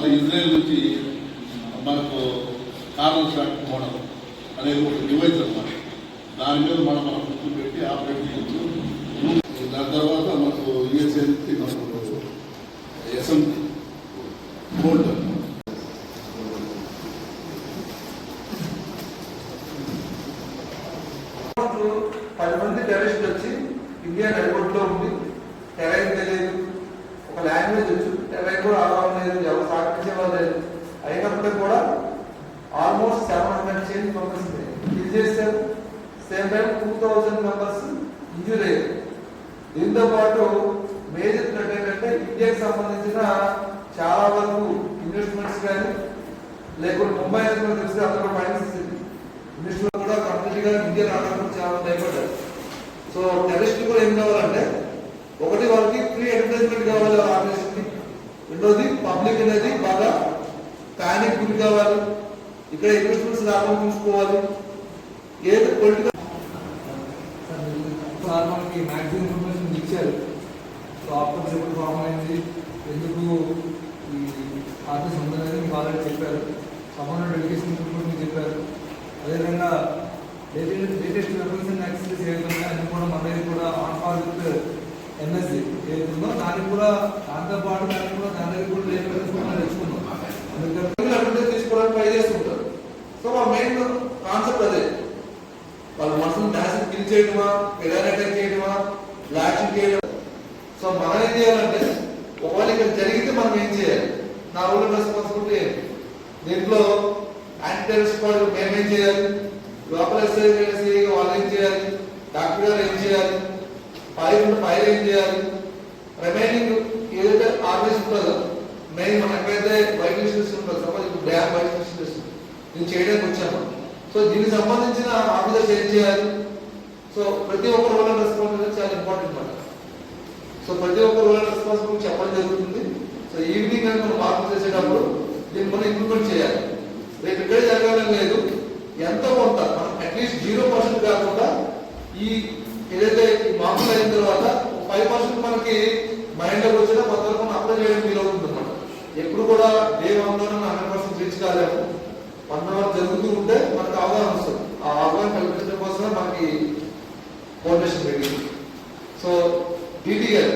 తర్వాత ఇజ్రాయెల్ నుంచి మనకు కార్నర్ షాట్ మోడల్ అనేది ఒక డివైస్ అన్నమాట. దాని మీద మనం గుర్తు పెట్టి ఆపరేట్ చేయొచ్చు. దాని తర్వాత మనకు యూఎస్ఏ నుంచి మనకు ఎస్ఎం గోల్డ్ 10 మంది టెర్రరిస్టులు వచ్చి ఇండియా ఎయిర్పోర్ట్లో ఉండి టెరైన్ తెలియదు, ఒక లాంగ్వేజ్ వచ్చు, టెరైన్ కూడా ఆడడం లేదు, ఎవరు సాధించేవాళ్ళు లేదు. అయినప్పటికీ కూడా ఆల్మోస్ట్ 700 చేంజ్ మెంబర్స్ కిల్ చేశారు. సేమ్ టైం 2000 మెంబర్స్ ఇంజూర్ అయ్యారు. దీంతో పాటు మేజర్ థ్రెట్ ఏంటంటే ఇండియాకి సంబంధించిన చాలా వరకు ఇన్వెస్ట్మెంట్స్ కానీ లేకుంటే ముంబై అనేది తెలిసి అక్కడ ఫైనాన్స్ ఇన్వెస్ట్మెంట్ కూడా కంప్లీట్ గా ఇండియా రావడానికి చాలా భయపడ్డారు. సో టెర్రరిస్ట్ కూడా ఏం కావాలంటే ఒకటి వాళ్ళకి ఫ్రీ అడ్వర్టైజ్మెంట్ కావాలి ఆర్గనైజేషన్, రెండోది పబ్లిక్ అనేది బాగా ప్యానిక్ గురి కావాలి, ఇక్కడ ఇన్వెస్ట్మెంట్స్ రాకుండా చూసుకోవాలి. ఏది పొలిటికల్ సార్ మనకి మ్యాక్సిమం ఇన్ఫర్మేషన్ ఇచ్చారు. సో ఆఫ్టర్ ఎప్పుడు ఫామ్ అయింది, ఎందుకు ఈ ఆఫీస్ ఉందని మీకు ఆల్రెడీ చెప్పారు. సమాన డెడికేషన్ మీకు చెప్పారు. అదేవిధంగా లేటెస్ట్ వెపన్స్ అండ్ యాక్సెసరీస్ ఏదైనా అన్ని కూడా మన దగ్గర కూడా ఆన్ పార్ విత్ ఎంఎస్సి ఏదైతుందో దానికి కూడా దాంతో పాటు దానికి కూడా దాని దగ్గర కూడా లేటెస్ట్ కూడా తెచ్చుకున్నాం. అందుకని తీసుకోవడానికి ట్రై చేస్తుంటారు. సో మా మెయిన్ కాన్సెప్ట్ అదే, వాళ్ళ మనసును మ్యాసివ్ కిల్ చేయడమా, ఎయిర్ అటాక్ చేయడమా, బ్లాస్టింగ్ చేయడం. సో మనం ఏం చేయాలంటే ఒకవేళ ఇక్కడ జరిగితే మనం ఏం చేయాలి, నా రూల్ రెస్పాన్సిబిలిటీ ఏంటి, దీంట్లో యాంటీ టెర్రరిస్ట్ స్క్వాడ్ మేమేం చేయాలి, లోపల ఎస్ఐ వాళ్ళు ఏం చేయాలి, డాక్టర్ గారు ఏం చేయాలి, ఫైర్ ఏం చేయాలి, రిమైనింగ్ ఏదైతే ఆర్గనైజ్ ఉంటుందో మెయిన్ మనం ఎక్కడైతే వైట్ లిస్ట్ ఉంటుందో సపోజ్ ఇప్పుడు డ్యామ్ వైట్ లిస్ట్ నేను చేయడానికి వచ్చాము. సో దీనికి సంబంధించిన ఆఫీసర్స్ ఏం చేయాలి. సో ప్రతి ఒక్క రోల్ అండ్ రెస్పాన్సిబిలిటీ చాలా ఇంపార్టెంట్ మాట. సో ప్రతి ఒక్క రోల్ అండ్ రెస్పాన్సిబిలిటీ చెప్పడం జరుగుతుంది. సో ఈవినింగ్ అని మనం మార్పు చేసేటప్పుడు దీన్ని మనం ఇంప్లిమెంట్ చేయాలి. రేపు ఇక్కడే జరగాలని లేదు, ఎంతో కొంత మనం అట్లీస్ట్ 0% కాకుండా ఈ ఏదైతే మామూలు అయిన తర్వాత 5% మనకి మైండ్లోకి వచ్చినా కొంతవరకు మనం అప్లై చేయడం వీలవుతుంది అనమాట. ఎప్పుడు కూడా డే 1లోనే 100% రీచ్ కాలేము. 1 అవర్ జరుగుతూ ఉంటే మనకు అవగాహన వస్తుంది. ఆ అవగాహన కల్పించడం కోసమే మనకి కోఆర్డినేషన్ మీటింగ్. సో డీటీఎల్